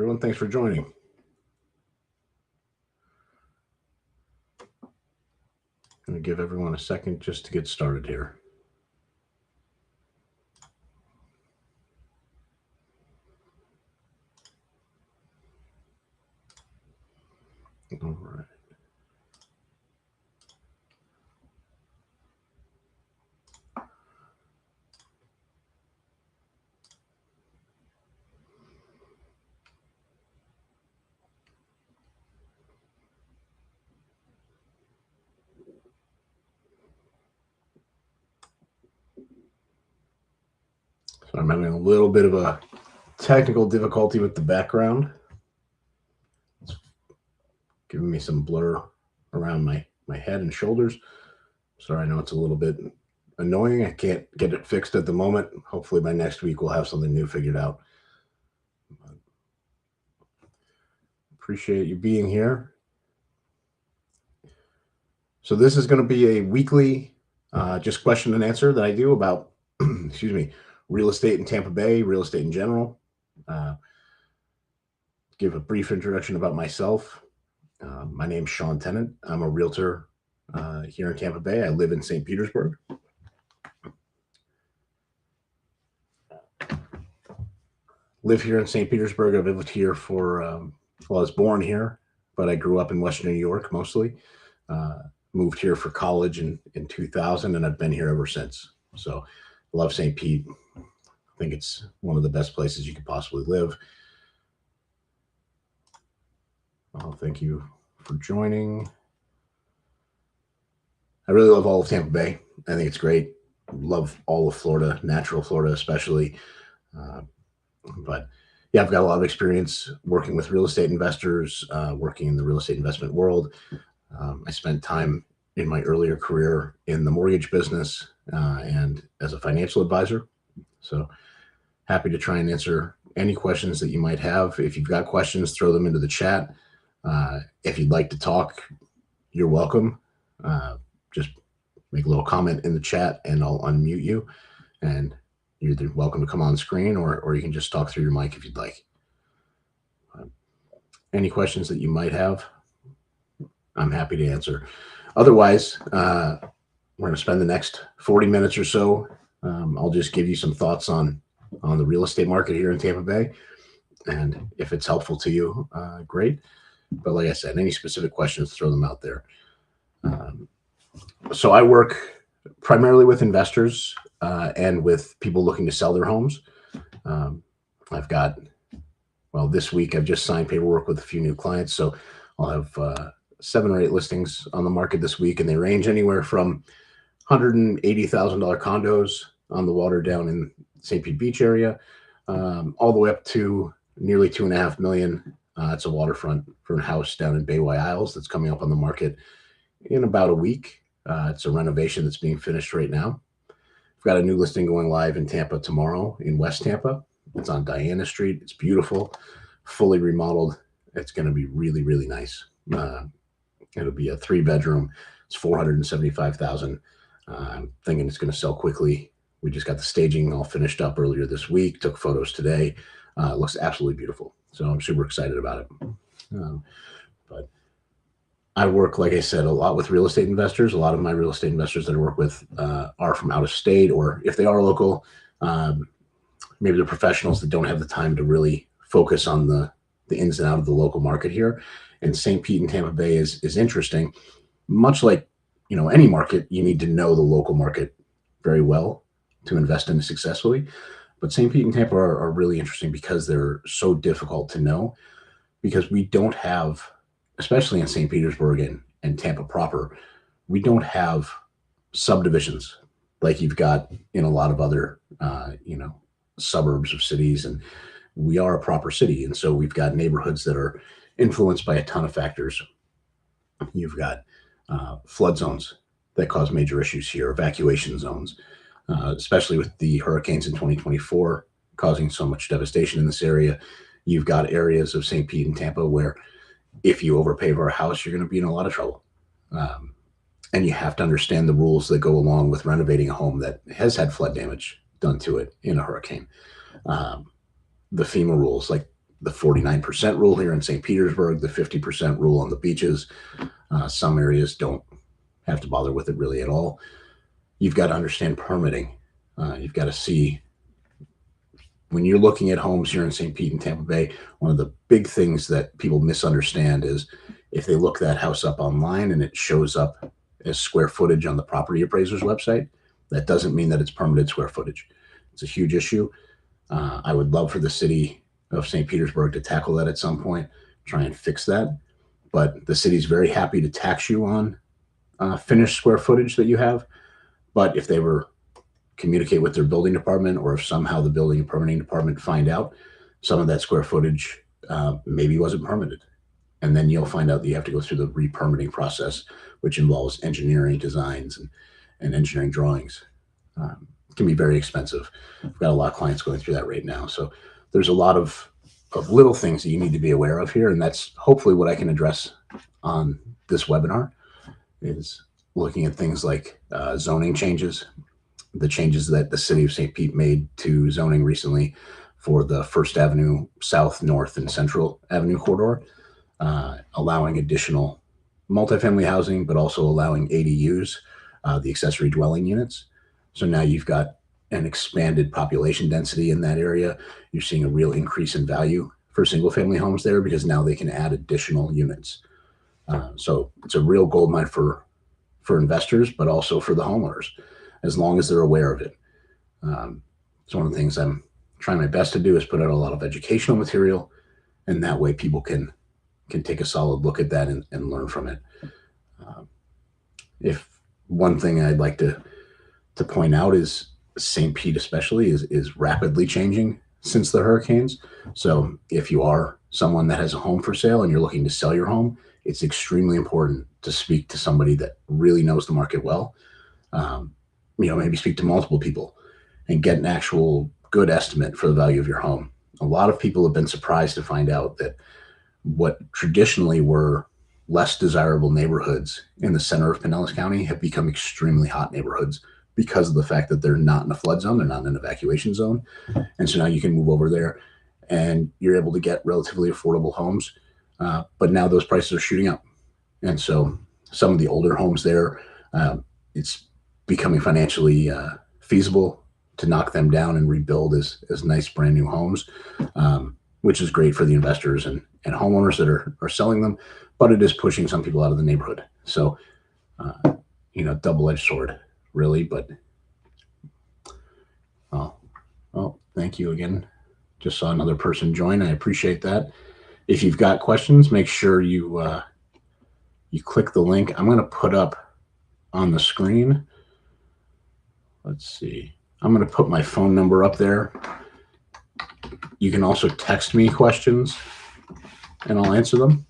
everyone. Thanks for joining. I'm going to give everyone a second just to get started here. All right. So I'm having a little bit of a technical difficulty with the background. It's giving me some blur around my head and shoulders. Sorry, I know it's a little bit annoying. I can't get it fixed at the moment. Hopefully by next week we'll have something new figured out. But appreciate you being here. So this is going to be a weekly just question and answer that I do about, excuse me, real estate in Tampa Bay, real estate in general. Give a brief introduction about myself. My name's Sean Tennant. I'm a realtor here in Tampa Bay. I live in St. Petersburg. Live here in St. Petersburg. I've lived here for, well, I was born here, but I grew up in Western New York mostly. Moved here for college in 2000, and I've been here ever since. So love St. Pete. I think it's one of the best places you could possibly live. Oh, thank you for joining. I really love all of Tampa Bay. I think it's great. Love all of Florida, natural Florida especially. But yeah, I've got a lot of experience working with real estate investors, working in the real estate investment world. I spent time in my earlier career in the mortgage business and as a financial advisor. So happy to try and answer any questions that you might have. If you've got questions, throw them into the chat. If you'd like to talk, you're welcome. Just make a little comment in the chat and I'll unmute you. And you're either welcome to come on screen or you can just talk through your mic if you'd like. Any questions that you might have, I'm happy to answer. Otherwise, we're going to spend the next 40 minutes or so. I'll just give you some thoughts on the real estate market here in Tampa Bay. And if it's helpful to you, great. But like I said, any specific questions, throw them out there. So I work primarily with investors and with people looking to sell their homes. I've got, well, this week I've just signed paperwork with a few new clients. So I'll have 7 or 8 listings on the market this week, and they range anywhere from $180,000 condos on the water down in St. Pete Beach area, all the way up to nearly $2.5 million. It's a waterfront for a house down in Bayway Isles that's coming up on the market in about a week. It's a renovation that's being finished right now. We've got a new listing going live in Tampa tomorrow in West Tampa. It's on Diana Street. It's beautiful, fully remodeled. It's going to be really, really nice. It'll be a 3-bedroom. It's $475,000. I'm thinking it's going to sell quickly. We just got the staging all finished up earlier this week. Took photos today. It looks absolutely beautiful. So I'm super excited about it. But I work, like I said, a lot with real estate investors. A lot of my real estate investors that I work with are from out of state, or if they are local, maybe they're professionals that don't have the time to really focus on the ins and out of the local market here. And St. Pete and Tampa Bay is interesting. Much like, you know, any market, you need to know the local market very well to invest in it successfully. But St. Pete and Tampa are really interesting because they're so difficult to know, because we don't have, especially in St. Petersburg and Tampa proper, we don't have subdivisions like you've got in a lot of other, suburbs of cities. And we are a proper city. And so we've got neighborhoods that are influenced by a ton of factors. You've got flood zones that cause major issues here, evacuation zones, especially with the hurricanes in 2024 causing so much devastation in this area. You've got areas of St. Pete and Tampa where if you overpave a house, you're going to be in a lot of trouble. And you have to understand the rules that go along with renovating a home that has had flood damage done to it in a hurricane. The FEMA rules, like the 49% rule here in St. Petersburg, the 50% rule on the beaches. Some areas don't have to bother with it really at all. You've got to understand permitting. You've got to see, when you're looking at homes here in St. Pete and Tampa Bay, one of the big things that people misunderstand is if they look that house up online and it shows up as square footage on the property appraiser's website, that doesn't mean that it's permitted square footage. It's a huge issue. I would love for the city of St. Petersburg to tackle that at some point, try and fix that. But the city's very happy to tax you on finished square footage that you have. But if they were communicate with their building department, or if somehow the building and permitting department find out some of that square footage maybe wasn't permitted, and then you'll find out that you have to go through the re-permitting process, which involves engineering designs and engineering drawings. It can be very expensive. I've got a lot of clients going through that right now. So there's a lot of little things that you need to be aware of here, and that's hopefully what I can address on this webinar, is looking at things like zoning changes, the changes that the city of St. Pete made to zoning recently for the First Avenue South, North, and Central Avenue corridor, allowing additional multifamily housing, but also allowing ADUs, the accessory dwelling units. So now you've got an expanded population density in that area. You're seeing a real increase in value for single family homes there because now they can add additional units. So it's a real goldmine for investors, but also for the homeowners, as long as they're aware of it. It's one of the things I'm trying my best to do, is put out a lot of educational material, and that way people can take a solid look at that and learn from it. If one thing I'd like to point out is St. Pete especially is rapidly changing since the hurricanes. So if you are someone that has a home for sale and you're looking to sell your home, it's extremely important to speak to somebody that really knows the market well. Maybe speak to multiple people and get an actual good estimate for the value of your home. A lot of people have been surprised to find out that what traditionally were less desirable neighborhoods in the center of Pinellas County have become extremely hot neighborhoods because of the fact that they're not in a flood zone, they're not in an evacuation zone. And so now you can move over there and you're able to get relatively affordable homes. But now those prices are shooting up. And so some of the older homes there, it's becoming financially feasible to knock them down and rebuild as nice brand new homes, which is great for the investors and homeowners that are selling them, but it is pushing some people out of the neighborhood. So, double-edged sword, really. But thank you again. Just saw another person join. I appreciate that. If you've got questions, make sure you click the link. I'm going to put up on the screen. Let's see. I'm going to put my phone number up there. You can also text me questions and I'll answer them.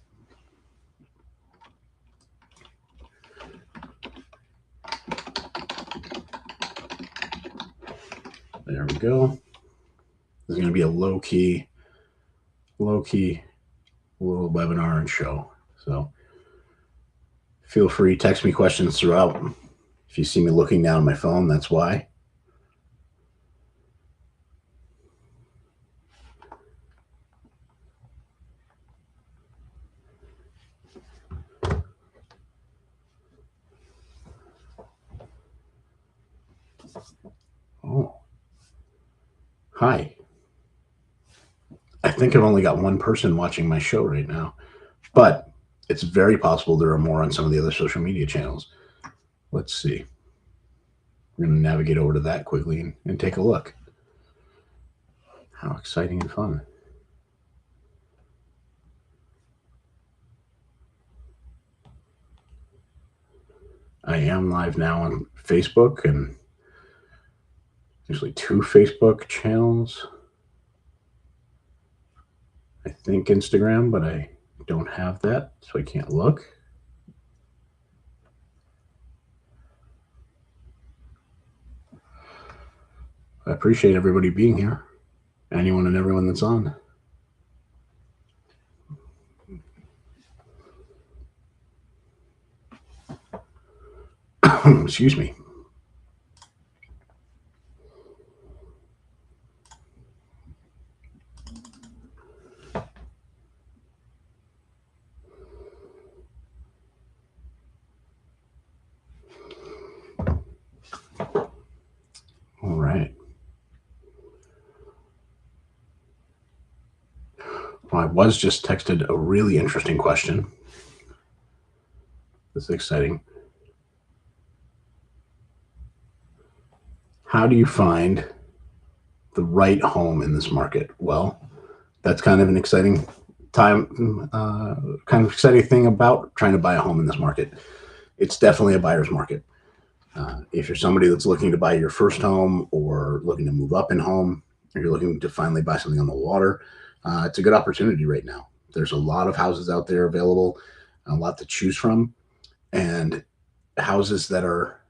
There we go. This is going to be a low-key little webinar and show. So feel free to text me questions throughout. If you see me looking down at my phone, that's why. Oh, hi. I think I've only got one person watching my show right now, but it's very possible there are more on some of the other social media channels. Let's see. We're going to navigate over to that quickly and take a look. How exciting and fun. I am live now on Facebook, and usually 2 Facebook channels. I think Instagram, but I don't have that, so I can't look. I appreciate everybody being here. Anyone and everyone that's on. Excuse me. All right. Well, I was just texted a really interesting question. This is exciting. How do you find the right home in this market? Well, that's kind of an exciting time, kind of exciting thing about trying to buy a home in this market. It's definitely a buyer's market. If you're somebody that's looking to buy your first home or looking to move up in home, or you're looking to finally buy something on the water, it's a good opportunity right now. There's a lot of houses out there available, a lot to choose from, and houses that are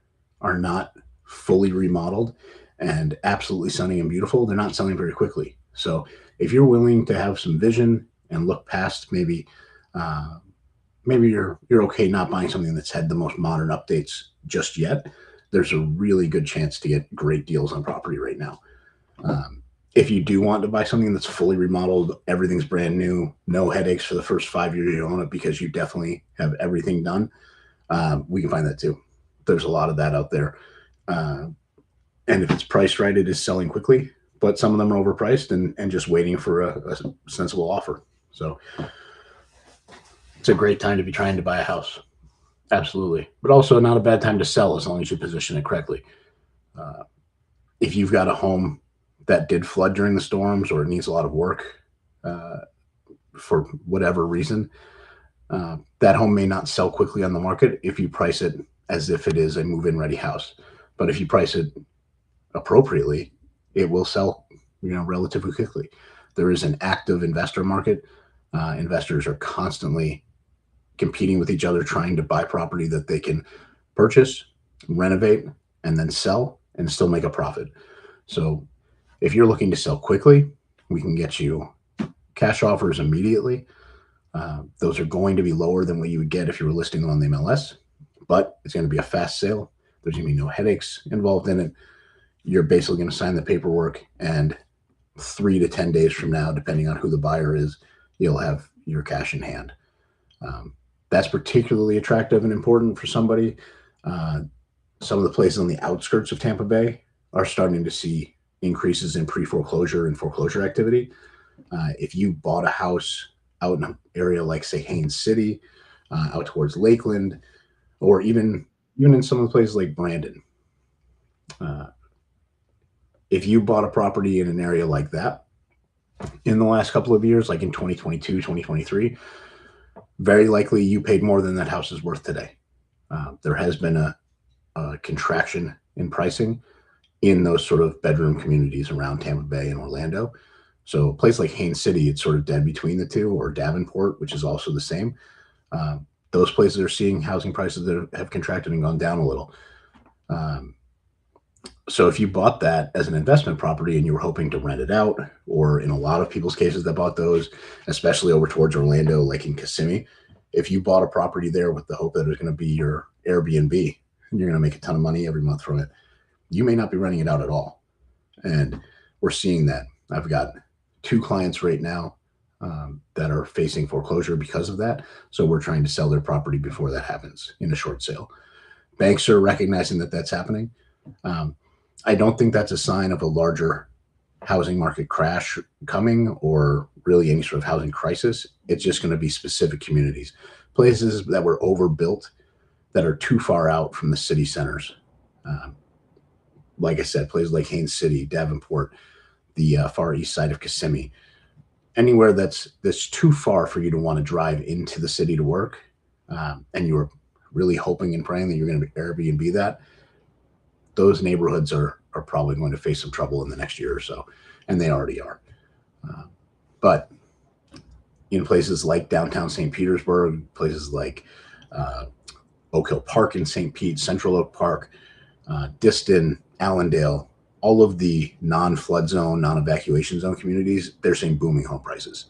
not fully remodeled and absolutely stunning and beautiful, they're not selling very quickly. So if you're willing to have some vision and look past uh, maybe you're okay not buying something that's had the most modern updates just yet, there's a really good chance to get great deals on property right now. Um, if you do want to buy something that's fully remodeled, everything's brand new, no headaches for the first 5 years you own it because you definitely have everything done, we can find that too. There's a lot of that out there. Uh, and if it's priced right, it is selling quickly, but some of them are overpriced and just waiting for a sensible offer. So it's a great time to be trying to buy a house. Absolutely. But also not a bad time to sell as long as you position it correctly. Uh, if you've got a home that did flood during the storms or it needs a lot of work uh, for whatever reason, that home may not sell quickly on the market if you price it as if it is a move-in ready house. But if you price it appropriately, it will sell, relatively quickly. There is an active investor market. Investors are constantly competing with each other, trying to buy property that they can purchase, renovate, and then sell and still make a profit. So if you're looking to sell quickly, we can get you cash offers immediately. Those are going to be lower than what you would get if you were listing them on the MLS, but it's going to be a fast sale. There's going to be no headaches involved in it. You're basically going to sign the paperwork, and 3 to 10 days from now, depending on who the buyer is, you'll have your cash in hand. Um, that's particularly attractive and important for somebody. Uh, some of the places on the outskirts of Tampa Bay are starting to see increases in pre-foreclosure and foreclosure activity. If you bought a house out in an area like, say, Haines City, out towards Lakeland, or even in some of the places like Brandon, uh, if you bought a property in an area like that in the last couple of years, like in 2022, 2023, very likely you paid more than that house is worth today. There has been a contraction in pricing in those sort of bedroom communities around Tampa Bay and Orlando. So a place like Haines City, it's sort of dead between the two, or Davenport, which is also the same. Those places are seeing housing prices that have contracted and gone down a little. Um, so if you bought that as an investment property and you were hoping to rent it out, or in a lot of people's cases that bought those, especially over towards Orlando, like in Kissimmee, if you bought a property there with the hope that it was going to be your Airbnb and you're going to make a ton of money every month from it, you may not be renting it out at all. And we're seeing that. I've got 2 clients right now that are facing foreclosure because of that. So we're trying to sell their property before that happens in a short sale. Banks are recognizing that that's happening. Um, I don't think that's a sign of a larger housing market crash coming, or really any sort of housing crisis. It's just going to be specific communities, places that were overbuilt that are too far out from the city centers. Um, like I said, places like Haines City, Davenport, the far east side of Kissimmee, anywhere that's too far for you to want to drive into the city to work, and you were really hoping and praying that you're going to Airbnb that, those neighborhoods are probably going to face some trouble in the next year or so, and they already are. Uh, but in places like downtown St. Petersburg, places like uh, Oak Hill Park in St. Pete, Central Oak Park, Diston, Allendale, all of the non-flood zone, non-evacuation zone communities, they're seeing booming home prices.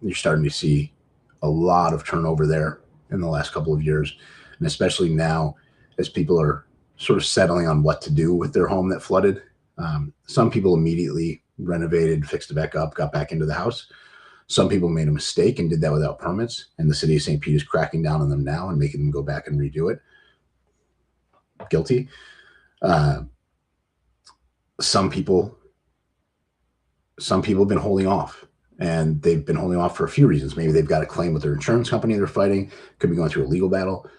You're starting to see a lot of turnover there in the last couple of years, and especially now as people are sort of settling on what to do with their home that flooded. Some people immediately renovated, fixed it back up, got back into the house. Some people made a mistake and did that without permits, and the city of St. Pete is cracking down on them now and making them go back and redo it. Guilty. Uh, some people have been holding off, and they've been holding off for a few reasons. Maybe they've got a claim with their insurance company they're fighting, could be going through a legal battle.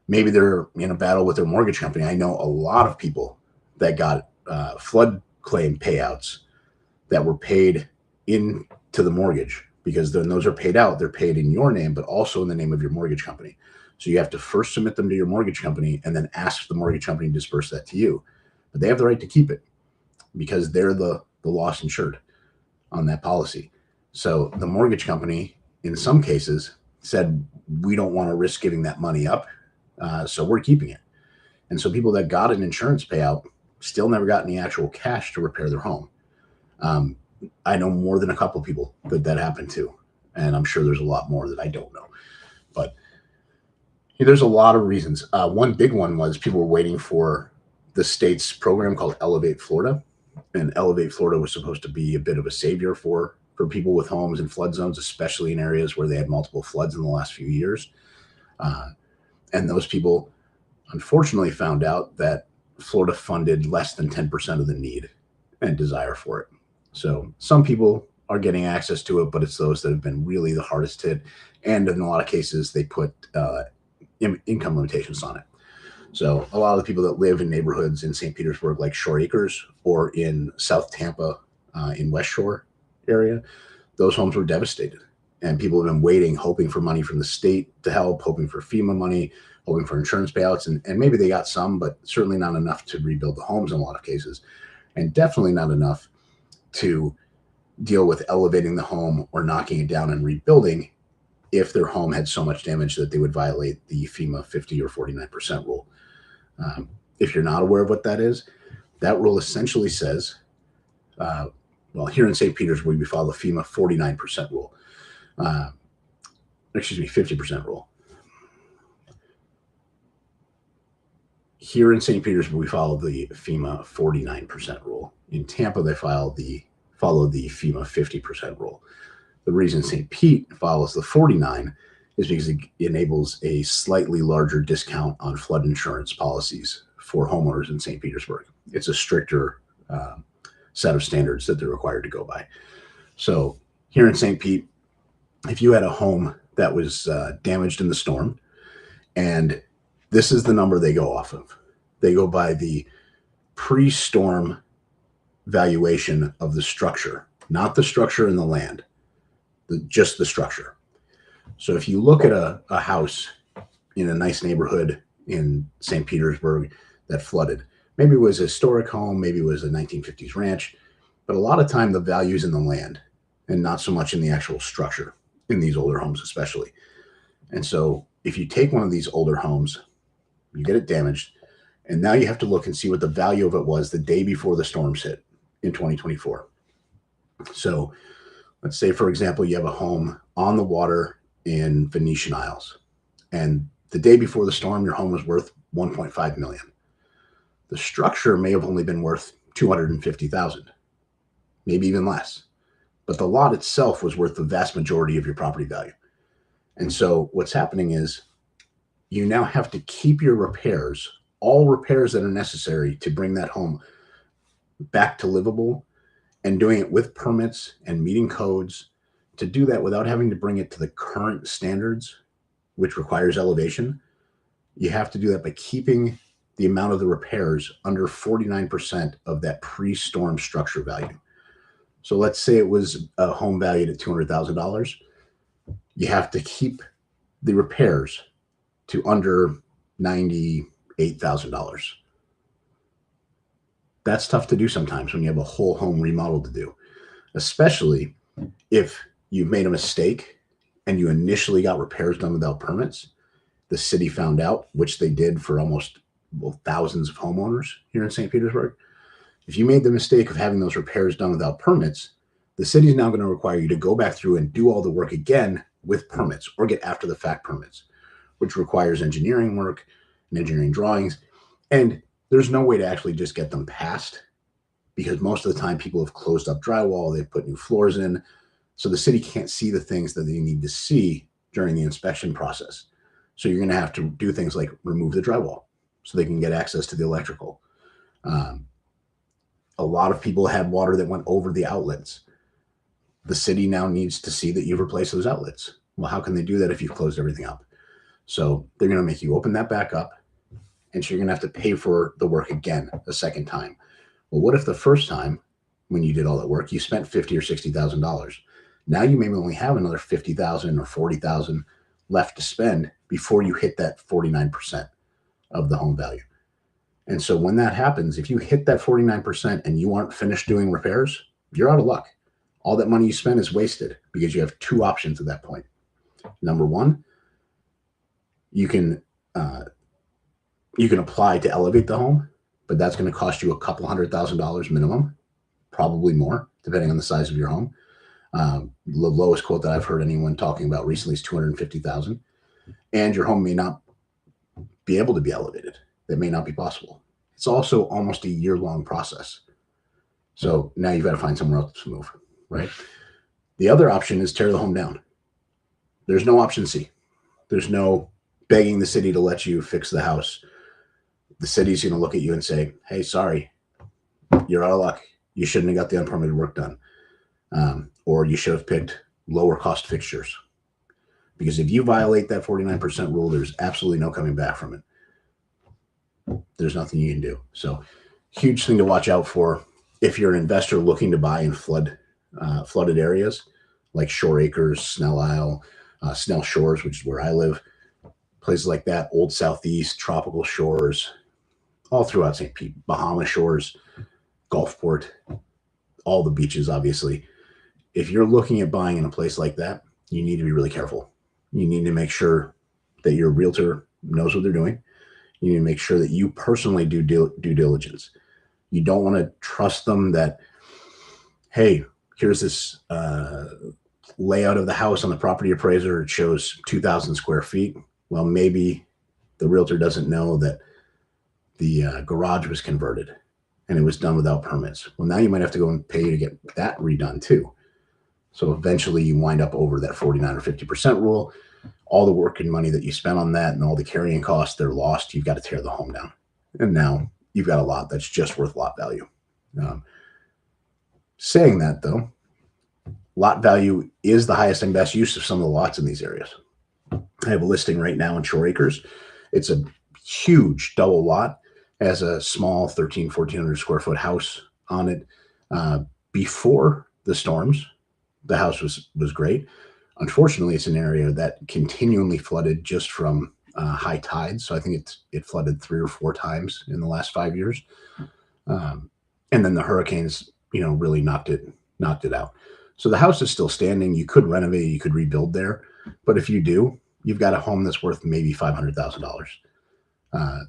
Maybe they're in a battle with their mortgage company. I know a lot of people that got flood claim payouts that were paid into the mortgage, because then those are paid out. They're paid in your name, but also in the name of your mortgage company. So you have to first submit them to your mortgage company and then ask the mortgage company to disperse that to you. But they have the right to keep it because they're the loss insured on that policy. So the mortgage company, in some cases, said, we don't want to risk giving that money up, so we're keeping it. And so people that got an insurance payout still never got any actual cash to repair their home. I know more than a couple of people that happened to, and I'm sure there's a lot more that I don't know. But there's a lot of reasons. One big one was people were waiting for the state's program called Elevate Florida, and Elevate Florida was supposed to be a bit of a savior for people with homes in flood zones, especially in areas where they had multiple floods in the last few years. And those people unfortunately found out that Florida funded less than 10% of the need and desire for it. So some people are getting access to it, but it's those that have been really the hardest hit. And in a lot of cases, they put income limitations on it. So a lot of the people that live in neighborhoods in St. Petersburg, like Shore Acres, or in South Tampa, in West Shore area, those homes were devastated. And people have been waiting, hoping for money from the state to help, hoping for FEMA money, hoping for insurance payouts. And maybe they got some, but certainly not enough to rebuild the homes in a lot of cases. And definitely not enough to deal with elevating the home or knocking it down and rebuilding if their home had so much damage that they would violate the FEMA 50 or 49% rule. If you're not aware of what that is, that rule essentially says, well, here in St. Petersburg, we follow the FEMA 49% rule. 50% rule. Here in St. Petersburg, we follow the FEMA 49% rule. In Tampa, they follow the FEMA 50% rule. The reason St. Pete follows the 49 is because it enables a slightly larger discount on flood insurance policies for homeowners in St. Petersburg. It's a stricter set of standards that they're required to go by. So here in St. Pete, if you had a home that was damaged in the storm, and this is the number they go off of. They go by the pre-storm valuation of the structure, not the structure in the land, just the structure. So if you look at a house in a nice neighborhood in St. Petersburg that flooded, maybe it was a historic home, maybe it was a 1950s ranch, but a lot of time the value's in the land and not so much in the actual structure in these older homes especially. And so if you take one of these older homes, you get it damaged, and now you have to look and see what the value of it was the day before the storms hit in 2024. So let's say, for example, you have a home on the water in Venetian Isles, and the day before the storm, your home was worth $1.5 million. The structure may have only been worth $250,000, maybe even less, but the lot itself was worth the vast majority of your property value. And so what's happening is you now have to keep your repairs, all repairs that are necessary to bring that home back to livable, and doing it with permits and meeting codes. To do that without having to bring it to the current standards, which requires elevation, you have to do that by keeping the amount of the repairs under 49% of that pre-storm structure value. So let's say it was a home valued at $200,000. You have to keep the repairs to under $98,000. That's tough to do sometimes when you have a whole home remodel to do, especially if you've made a mistake and you initially got repairs done without permits. The city found out, which they did for almost thousands of homeowners here in St. Petersburg. If you made the mistake of having those repairs done without permits, the city is now going to require you to go back through and do all the work again with permits, or get after the fact permits, which requires engineering work and engineering drawings. And there's no way to actually just get them passed, because most of the time people have closed up drywall, they've put new floors in, so the city can't see the things that they need to see during the inspection process. So you're going to have to do things like remove the drywall so they can get access to the electrical. A lot of people had water that went over the outlets. The city now needs to see that you've replaced those outlets. Well, how can they do that if you've closed everything up? So they're going to make you open that back up, and so you're going to have to pay for the work again a second time. Well, what if the first time when you did all that work, you spent $50,000 or $60,000? Now you maybe only have another $50,000 or $40,000 left to spend before you hit that 49% of the home value. And so when that happens, if you hit that 49% and you aren't finished doing repairs, you're out of luck. All that money you spend is wasted because you have two options at that point. Number one, you can apply to elevate the home, but that's going to cost you a couple $100,000 minimum, probably more, depending on the size of your home. The lowest quote that I've heard anyone talking about recently is $250,000, and your home may not be able to be elevated. That may not be possible. It's also almost a year-long process. So now you've got to find somewhere else to move, right? The other option is tear the home down. There's no option C. There's no begging the city to let you fix the house. The city's going to look at you and say, hey, sorry, you're out of luck. You shouldn't have got the unpermitted work done. Or you should have picked lower cost fixtures. Because if you violate that 49% rule, there's absolutely no coming back from it. There's nothing you can do. So huge thing to watch out for if you're an investor looking to buy in flooded areas like Shore Acres, Snell Isle, Snell Shores, which is where I live, places like that, Old Southeast, Tropical Shores, all throughout St. Pete, Bahama Shores, Gulfport, all the beaches, obviously. If you're looking at buying in a place like that, you need to be really careful. You need to make sure that your realtor knows what they're doing. You need to make sure that you personally do due diligence. You don't want to trust them that, hey, here's this layout of the house on the property appraiser. It shows 2,000 square feet. Well, maybe the realtor doesn't know that the garage was converted and it was done without permits. Well, now you might have to go and pay to get that redone too. So eventually you wind up over that 49 or 50% rule. All the work and money that you spent on that and all the carrying costs, they're lost. You've got to tear the home down. And now you've got a lot that's just worth lot value. Saying that though, lot value is the highest and best use of some of the lots in these areas. I have a listing right now in Shore Acres. It's a huge double lot. It has a small 1,400 square foot house on it. Before the storms, the house was great. Unfortunately, it's an area that continually flooded just from high tides. So I think it flooded 3 or 4 times in the last 5 years. And then the hurricanes, really knocked it out. So the house is still standing. You could renovate, you could rebuild there. But if you do, you've got a home that's worth maybe $500,000.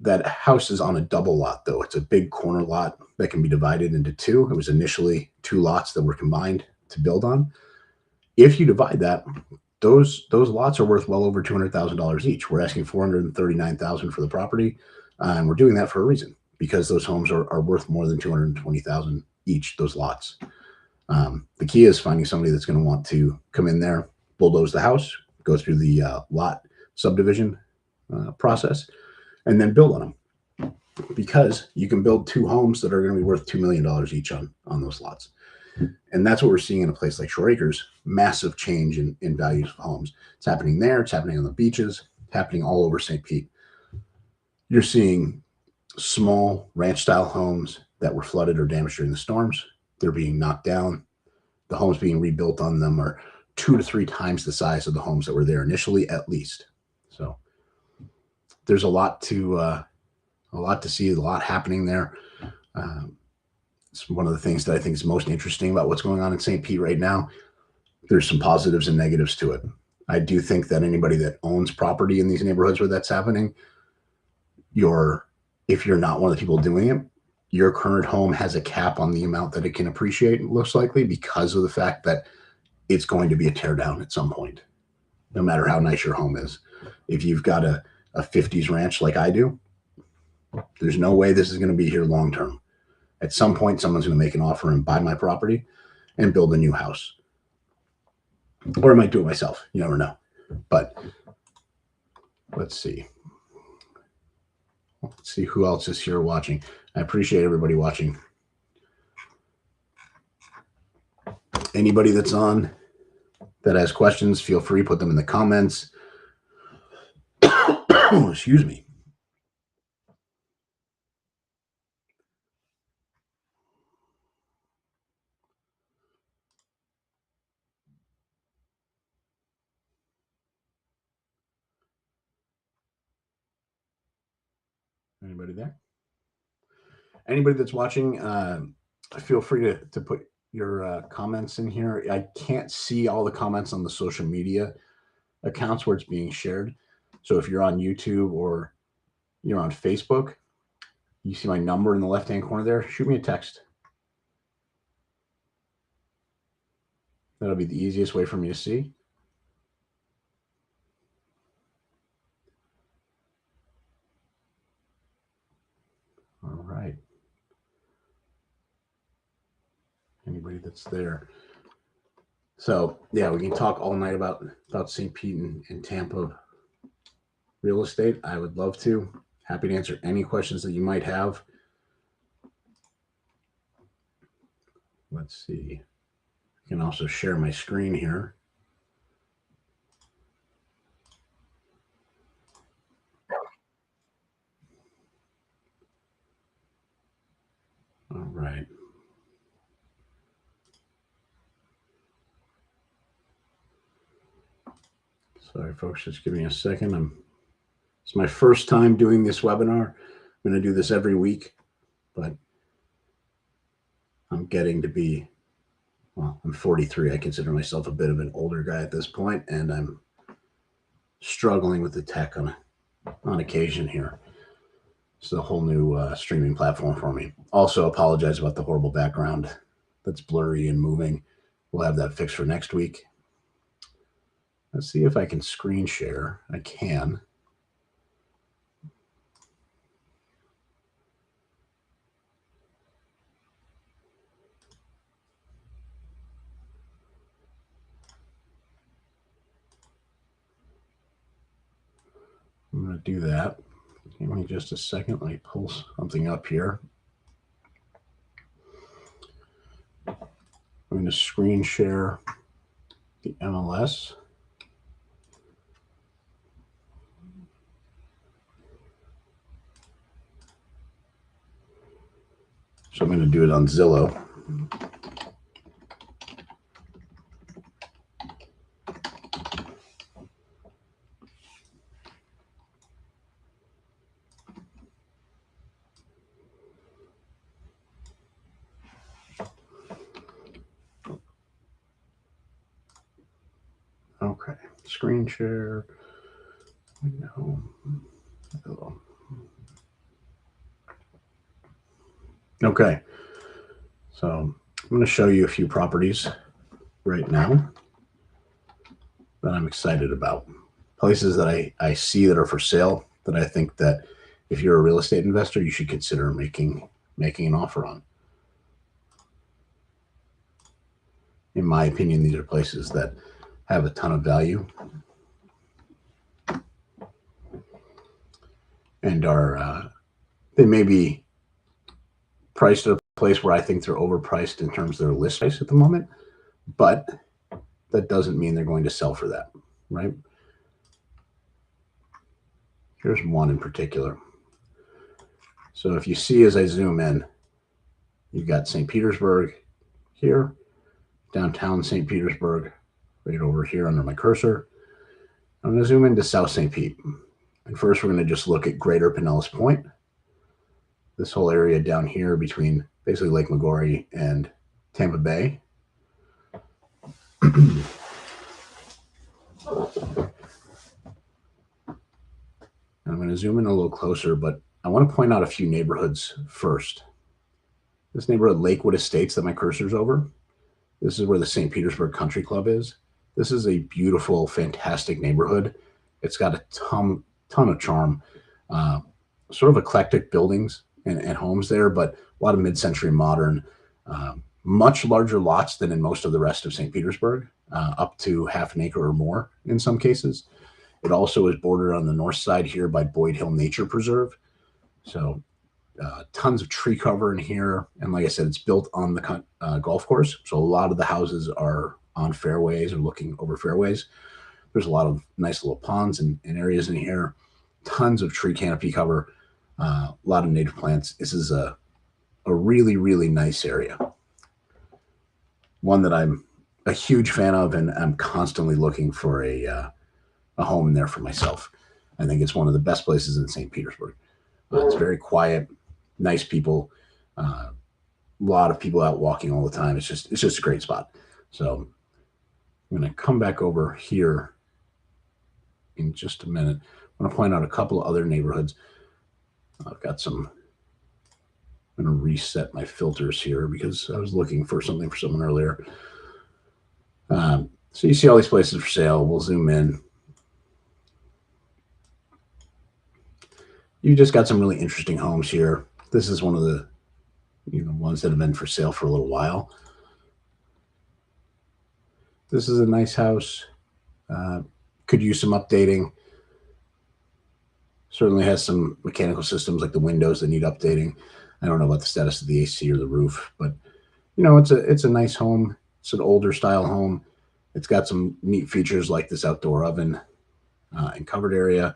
That house is on a double lot, though. It's a big corner lot that can be divided into 2. It was initially 2 lots that were combined to build on. If you divide that, those lots are worth well over $200,000 each. We're asking $439,000 for the property, and we're doing that for a reason, because those homes are worth more than $220,000 each. Those lots. The key is finding somebody that's going to want to come in there, bulldoze the house, go through the lot subdivision process, and then build on them. Because you can build 2 homes that are going to be worth $2 million each on those lots. And that's what we're seeing in a place like Shore Acres. Massive change in values of homes. It's happening there. It's happening on the beaches. It's happening all over St. Pete. You're seeing small ranch-style homes that were flooded or damaged during the storms. They're being knocked down. The homes being rebuilt on them are 2 to 3 times the size of the homes that were there initially, at least. So there's a lot to see, a lot happening there. It's one of the things that I think is most interesting about what's going on in St. Pete right now. There's some positives and negatives to it. I do think that anybody that owns property in these neighborhoods where that's happening, if you're not one of the people doing it, your current home has a cap on the amount that it can appreciate, most likely, because of the fact that it's going to be a tear down at some point, no matter how nice your home is. If you've got a 50s ranch like I do, there's no way this is going to be here long term. At some point, someone's going to make an offer and buy my property and build a new house. Or I might do it myself. You never know. But let's see. Let's see who else is here watching. I appreciate everybody watching. Anybody that's on that has questions, feel free, put them in the comments. Excuse me. Anybody there? Anybody that's watching, feel free to put your comments in here. I can't see all the comments on the social media accounts where it's being shared. So if you're on YouTube or you're on Facebook, you see my number in the left-hand corner there, shoot me a text. That'll be the easiest way for me to see. All right. Anybody that's there. So yeah, we can talk all night about St. Pete and Tampa real estate. I would love to. Happy to answer any questions that you might have. Let's see. I can also share my screen here. All right. Sorry, folks, just give me a second. It's my first time doing this webinar. I'm going to do this every week, but I'm getting to be, well, I'm 43. I consider myself a bit of an older guy at this point, and I'm struggling with the tech on occasion here. It's a whole new streaming platform for me. Also, apologize about the horrible background that's blurry and moving. We'll have that fixed for next week. Let's see if I can screen share. I can. I'm going to do that. Give me just a second. Let me pull something up here. I'm going to screen share the MLS. So I'm going to do it on Zillow. Okay, screen share. No. Okay, so I'm going to show you a few properties right now that I'm excited about. Places that I see that are for sale that I think that if you're a real estate investor, you should consider making an offer on. In my opinion, these are places that have a ton of value and are they may be priced at a place where I think they're overpriced in terms of their list price at the moment, but that doesn't mean they're going to sell for that, right? Here's one in particular. So if you see as I zoom in, you've got St. Petersburg here, downtown St. Petersburg, right over here under my cursor. I'm going to zoom into South St. Pete. And first, we're going to just look at Greater Pinellas Point. This whole area down here between basically Lake Maggiore and Tampa Bay. I'm going to zoom in a little closer, but I want to point out a few neighborhoods first. This neighborhood, Lakewood Estates, that my cursor's over. This is where the St. Petersburg Country Club is. This is a beautiful, fantastic neighborhood. It's got a ton of charm, sort of eclectic buildings and homes there, but a lot of mid-century modern, much larger lots than in most of the rest of St. Petersburg, up to half an acre or more in some cases. It also is bordered on the north side here by Boyd Hill Nature Preserve. So Tons of tree cover in here. And like I said, it's built on the golf course. So a lot of the houses are on fairways or looking over fairways. There's a lot of nice little ponds and areas in here. Tons of tree canopy cover. A lot of native plants. This is a really, really nice area. One that I'm a huge fan of, and I'm constantly looking for a home in there for myself. I think it's one of the best places in St. Petersburg. It's very quiet, nice people, a lot of people out walking all the time. It's just a great spot. So I'm going to come back over here in just a minute. I'm going to point out a couple of other neighborhoods. I've got some. I'm going to reset my filters here because I was looking for something for someone earlier. So you see all these places for sale. We'll zoom in. You just got some really interesting homes here. This is one of the ones that have been for sale for a little while. This is a nice house. Could use some updating. Certainly has some mechanical systems like the windows that need updating. I don't know about the status of the AC or the roof, but it's a nice home. It's an older style home. It's got some neat features like this outdoor oven and covered area.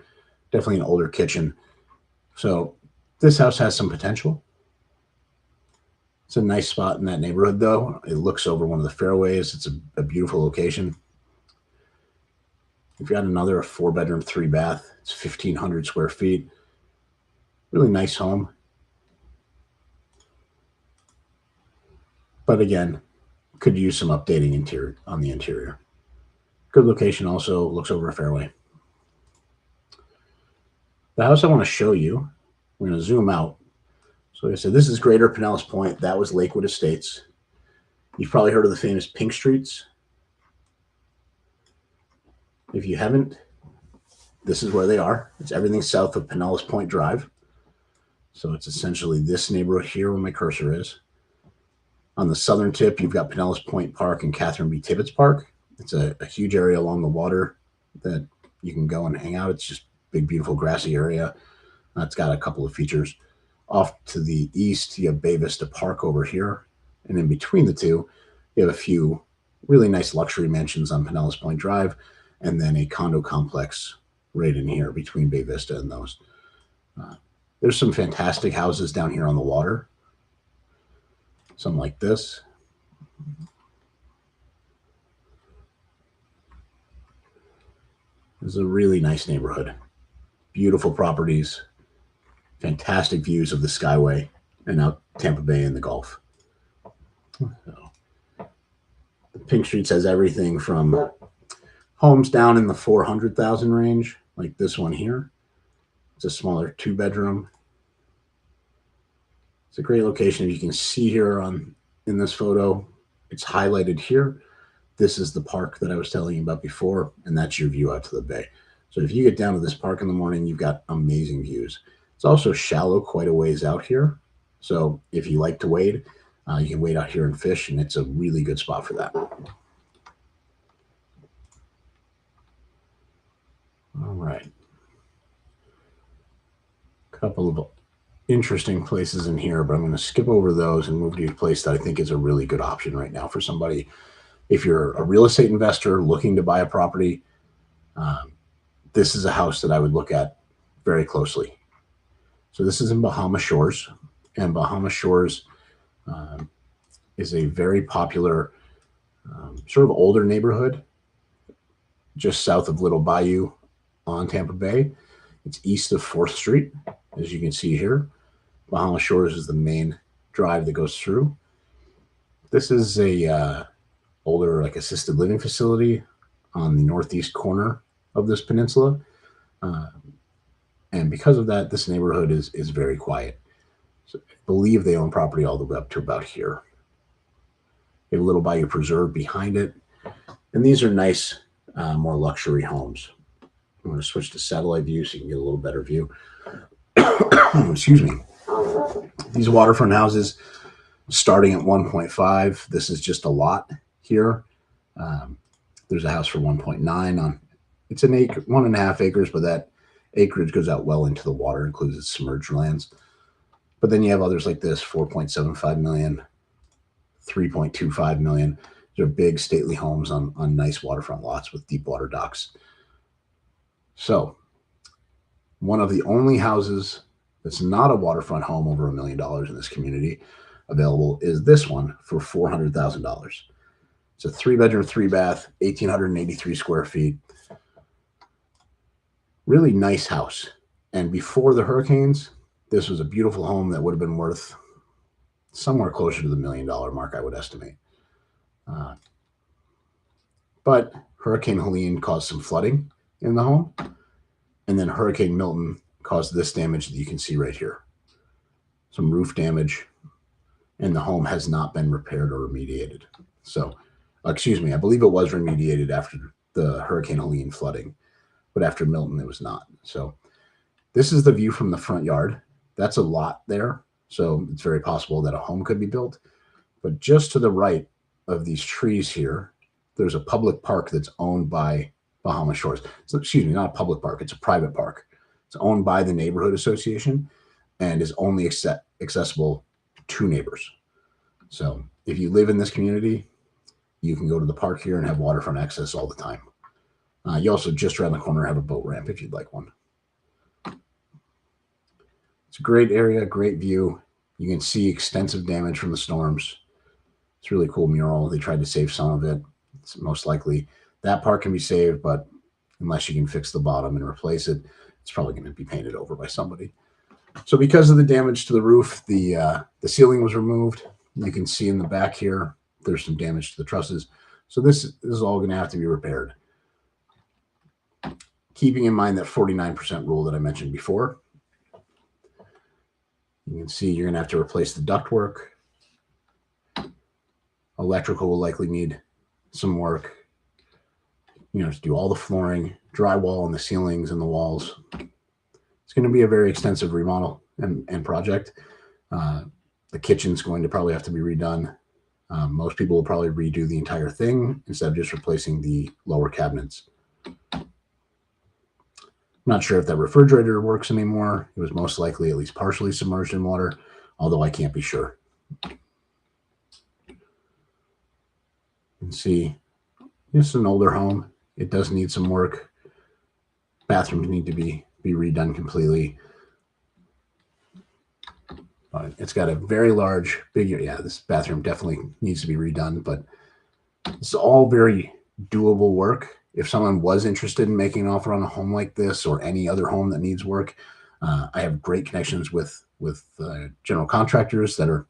Definitely an older kitchen. So this house has some potential. It's a nice spot in that neighborhood, though. It looks over one of the fairways. It's a beautiful location. We've got another 4-bedroom, 3-bath. It's 1,500 square feet. Really nice home. But again, could use some updating on the interior. Good location also, looks over a fairway. The house I want to show you, we're going to zoom out. So like I said, this is Greater Pinellas Point. That was Lakewood Estates. You've probably heard of the famous Pink Streets. If you haven't, this is where they are. It's everything south of Pinellas Point Drive. So it's essentially this neighborhood here where my cursor is. On the southern tip, you've got Pinellas Point Park and Catherine B. Tibbetts Park. It's a huge area along the water that you can go and hang out. It's just big, beautiful, grassy area. It's got a couple of features. Off to the east, you have Bay Vista Park over here. And in between the two, you have a few really nice luxury mansions on Pinellas Point Drive, and then a condo complex right in here between Bay Vista and those. There's some fantastic houses down here on the water. Some like this. This is a really nice neighborhood. Beautiful properties, fantastic views of the Skyway and out Tampa Bay and the Gulf. So, the Pink Streets has everything from homes down in the 400,000 range, like this one here. It's a smaller 2-bedroom. It's a great location. You can see here in this photo, it's highlighted here. This is the park that I was telling you about before, and that's your view out to the bay. So if you get down to this park in the morning, you've got amazing views. It's also shallow quite a ways out here. So if you like to wade, you can wade out here and fish, and it's a really good spot for that. All right. Couple of interesting places in here, but I'm going to skip over those and move to a place that I think is a really good option right now for somebody. If you're a real estate investor looking to buy a property, this is a house that I would look at very closely. So this is in Bahama Shores, and Bahama Shores is a very popular sort of older neighborhood just south of Little Bayou on Tampa Bay. It's east of 4th Street, as you can see here. Bahama Shores is the main drive that goes through. This is a older assisted living facility on the northeast corner of this peninsula. And because of that, this neighborhood is very quiet. So I believe they own property all the way up to about here. They have a Little Bayou Preserve behind it. And these are nice, more luxury homes. I'm going to switch to satellite view so you can get a little better view. Excuse me. These waterfront houses starting at 1.5. This is just a lot here. There's a house for 1.9 on. It's an acre, 1.5 acres, but that acreage goes out well into the water, includes its submerged lands. But then you have others like this, 4.75 million, 3.25 million. They're big stately homes on nice waterfront lots with deep water docks. So one of the only houses that's not a waterfront home over $1 million in this community available is this one for $400,000. It's a 3-bedroom, 3-bath, 1,883 square feet. Really nice house. And before the hurricanes, this was a beautiful home that would have been worth somewhere closer to the $1 million mark, I would estimate. But Hurricane Helene caused some flooding in the home. And then Hurricane Milton caused this damage that you can see right here. Some roof damage. And the home has not been repaired or remediated. So, excuse me, I believe it was remediated after the Hurricane Helene flooding. But after Milton, it was not. So this is the view from the front yard. That's a lot there. So it's very possible that a home could be built. But just to the right of these trees here, there's a public park that's owned by Bahama Shores. So, excuse me, not a public park. It's a private park. It's owned by the neighborhood association and is only accessible to neighbors. So if you live in this community, you can go to the park here and have waterfront access all the time. You also just around the corner have a boat ramp if you'd like one. It's a great area, great view. You can see extensive damage from the storms. It's a really cool mural. They tried to save some of it. It's most likely that part can be saved, but unless you can fix the bottom and replace it, it's probably going to be painted over by somebody. So because of the damage to the roof, the ceiling was removed. You can see in the back here, there's some damage to the trusses. So this is all going to have to be repaired. Keeping in mind that 49% rule that I mentioned before. You can see you're going to have to replace the ductwork. Electrical will likely need some work. You know, to do all the flooring, drywall on the ceilings and the walls. It's going to be a very extensive remodel and project. The kitchen's going to probably have to be redone. Most people will probably redo the entire thing instead of just replacing the lower cabinets. Not sure if that refrigerator works anymore. It was most likely at least partially submerged in water, although I can't be sure. You can see this is an older home. It does need some work. Bathrooms need to be redone completely. It's got a very large, big, yeah, this bathroom definitely needs to be redone, but it's all very doable work. If someone was interested in making an offer on a home like this or any other home that needs work, I have great connections with general contractors that are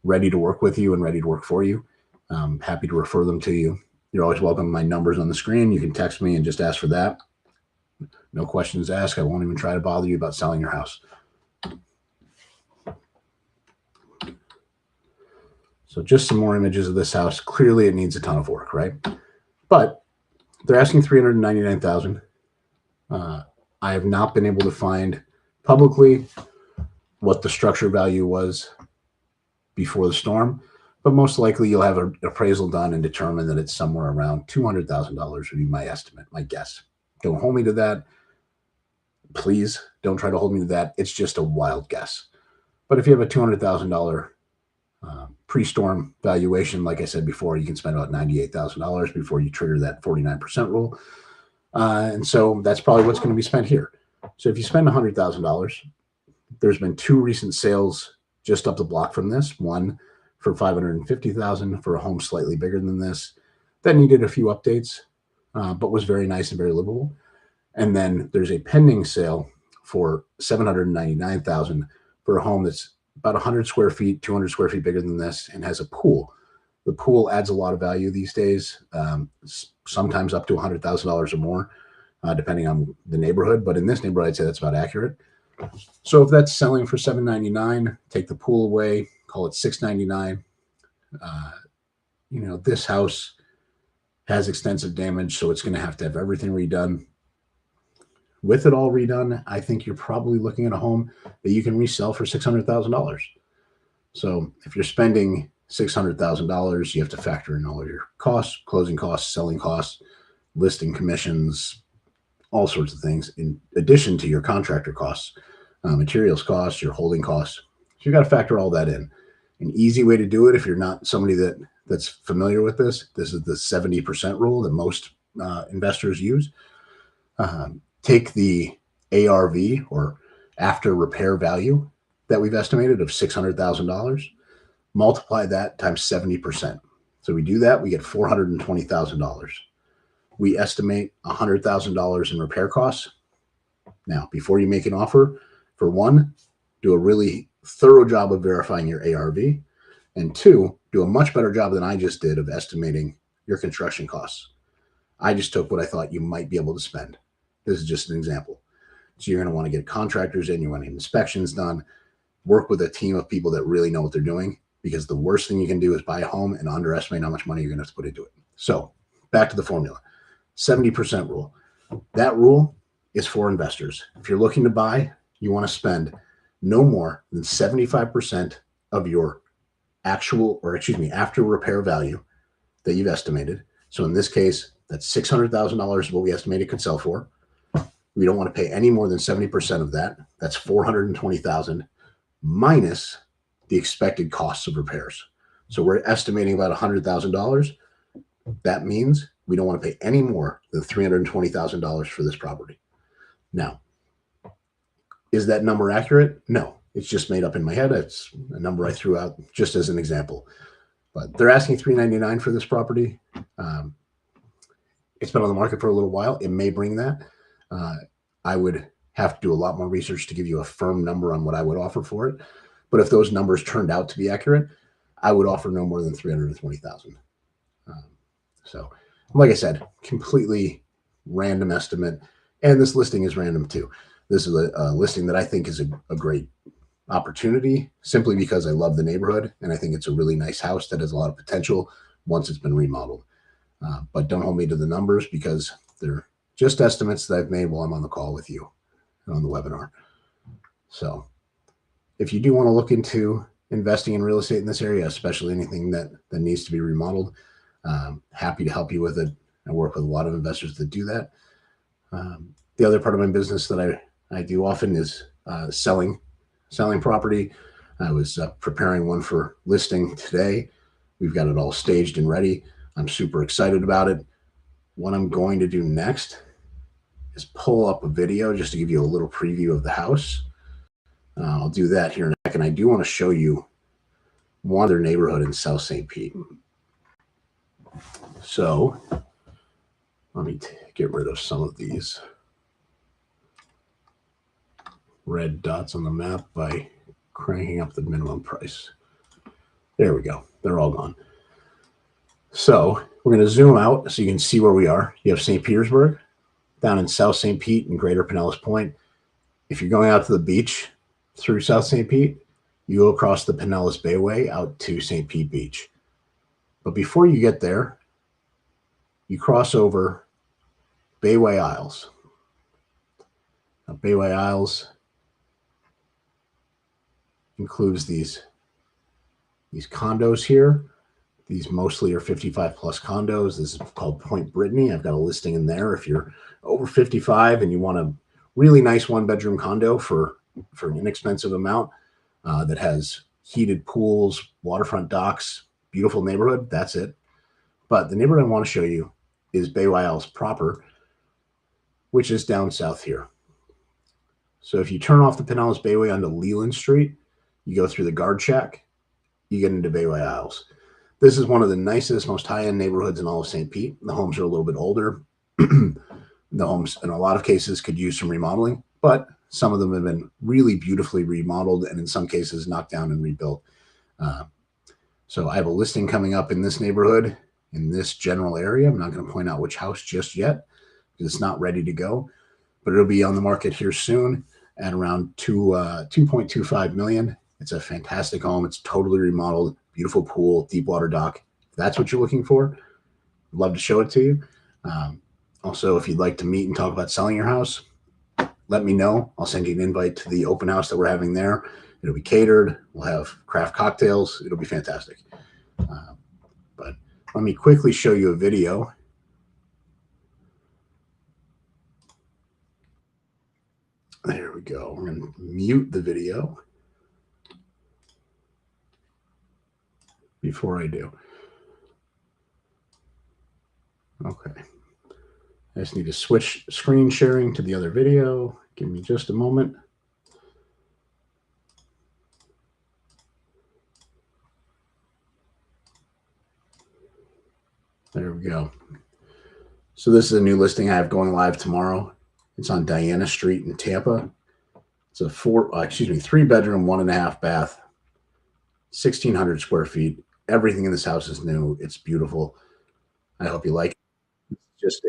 ready to work with you and ready to work for you. I'm happy to refer them to you. You're always welcome. My number's on the screen. You can text me and just ask for that. No questions asked. I won't even try to bother you about selling your house. So just some more images of this house. Clearly, it needs a ton of work, right? But they're asking $399,000. I have not been able to find publicly what the structure value was before the storm, but most likely you'll have an appraisal done and determine that it's somewhere around $200,000 would be my estimate, my guess. Don't hold me to that. Please don't try to hold me to that. It's just a wild guess. But if you have a $200,000 pre-storm valuation, like I said before, you can spend about $98,000 before you trigger that 49% rule. And so that's probably what's going to be spent here. So if you spend $100,000, there's been 2 recent sales just up the block from this. One for $550,000 for a home slightly bigger than this. That needed a few updates, but was very nice and very livable. And then there's a pending sale for $799,000 for a home that's about 100 square feet, 200 square feet bigger than this, and has a pool. The pool adds a lot of value these days, sometimes up to $100,000 or more, depending on the neighborhood. But in this neighborhood, I'd say that's about accurate. So if that's selling for $799,000, take the pool away, call it $699,000. You know, this house has extensive damage, so it's going to have everything redone. With it all redone, I think you're probably looking at a home that you can resell for $600,000. So if you're spending $600,000, you have to factor in all of your costs, closing costs, selling costs, listing commissions, all sorts of things, in addition to your contractor costs, materials costs, your holding costs. you've got to factor all that in. An easy way to do it, if you're not somebody that's familiar with this is the 70% rule that most investors use. Take the ARV, or after repair value, that we've estimated of $600,000, multiply that times 70%. So we do that, we get $420,000. We estimate $100,000 in repair costs. Now, before you make an offer, for one, do a really thorough job of verifying your ARV, and two, do a much better job than I just did of estimating your construction costs. I just took what I thought you might be able to spend. This is just an example. So you're going to want to get contractors in, you want to get inspections done, work with a team of people that really know what they're doing, because the worst thing you can do is buy a home and underestimate how much money you're going to have to put into it. So back to the formula, 70% rule. That rule is for investors. If you're looking to buy, you want to spend no more than 75% of your after repair value that you've estimated. So in this case, that's $600,000 is what we estimated it could sell for. We don't want to pay any more than 70% of that. That's $420,000 minus the expected costs of repairs. So we're estimating about $100,000. That means we don't want to pay any more than $320,000 for this property. Now, is that number accurate? No, it's just made up in my head. It's a number I threw out just as an example. But they're asking $399,000 for this property. It's been on the market for a little while. It may bring that. I would have to do a lot more research to give you a firm number on what I would offer for it. But if those numbers turned out to be accurate, I would offer no more than $320,000. So, like I said, completely random estimate. And this listing is random too. This is a listing that I think is a great opportunity, simply because I love the neighborhood and I think it's a really nice house that has a lot of potential once it's been remodeled. But don't hold me to the numbers, because they're just estimates that I've made while I'm on the call with you and on the webinar. So if you do want to look into investing in real estate in this area, especially anything that needs to be remodeled, happy to help you with it. I work with a lot of investors that do that. The other part of my business that I do often is selling property. I was preparing one for listing today. We've got it all staged and ready. I'm super excited about it. What I'm going to do next is pull up a video just to give you a little preview of the house. I'll do that here in a second. I do want to show you one other neighborhood in South St. Pete. So let me get rid of some of these red dots on the map by cranking up the minimum price. There we go. They're all gone. So we're going to zoom out so you can see where we are. You have St. Petersburg down in South St. Pete and Greater Pinellas Point. If you're going out to the beach through South St. Pete, you go across the Pinellas Bayway out to St. Pete Beach. But before you get there, you cross over Bayway Isles. Now, Bayway Isles includes these condos here. These mostly are 55 plus condos. This is called Point Brittany. I've got a listing in there. If you're over 55 and you want a really nice one-bedroom condo for an inexpensive amount that has heated pools, waterfront docks, beautiful neighborhood, that's it. But the neighborhood I want to show you is Bayway Isles proper, which is down south here. So if you turn off the Pinellas Bayway onto Leland Street, you go through the guard shack, you get into Bayway Isles. This is one of the nicest, most high-end neighborhoods in all of St. Pete. The homes are a little bit older. The homes, in a lot of cases, could use some remodeling, but some of them have been really beautifully remodeled and in some cases knocked down and rebuilt. So I have a listing coming up in this neighborhood, in this general area. I'm not going to point out which house just yet because it's not ready to go, but it'll be on the market here soon at around $2.25 million. It's a fantastic home. It's totally remodeled, beautiful pool, deep water dock. If that's what you're looking for, I'd love to show it to you. Also, if you'd like to meet and talk about selling your house, let me know. I'll send you an invite to the open house that we're having there. It'll be catered. We'll have craft cocktails. It'll be fantastic. But let me quickly show you a video. There we go. We're going to mute the video. before I do. Okay. I just need to switch screen sharing to the other video. Give me just a moment. There we go. So this is a new listing I have going live tomorrow. It's on Diana Street in Tampa. It's a 3-bedroom, 1.5 bath, 1,600 square feet. Everything in this house is new. It's beautiful. I hope you like it. It's just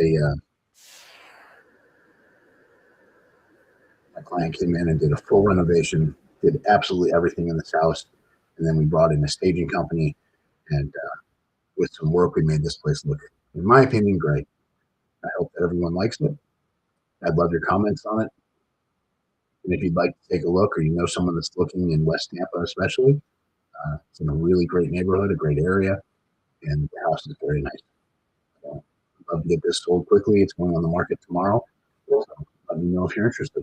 my client came in and did a full renovation, did absolutely everything in this house. And then we brought in a staging company, and with some work, we made this place look, in my opinion, great. I hope that everyone likes it. I'd love your comments on it. And if you'd like to take a look, or you know someone that's looking in West Tampa especially, it's in a really great neighborhood, a great area, and the house is very nice. So I'd love to get this sold quickly. It's going on the market tomorrow. So let me know if you're interested.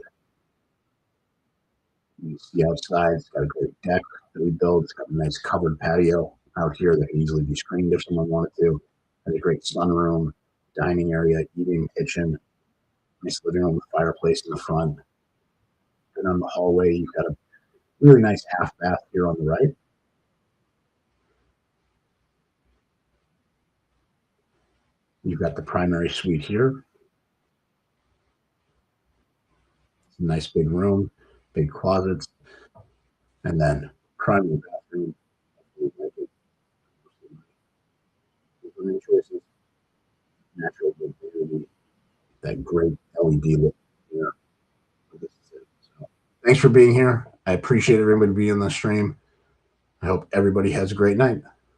You see outside, it's got a great deck that we built. It's got a nice covered patio out here that can easily be screened if someone wanted to. Has a great sunroom, dining area, eating kitchen, nice living room with fireplace in the front. And on the hallway, you've got a really nice half bath here on the right. You've got the primary suite here. It's a nice big room, big closets, and then primary bathroom. Choices, natural wood, that great LED look here. So, thanks for being here. I appreciate everybody being on the stream. I hope everybody has a great night.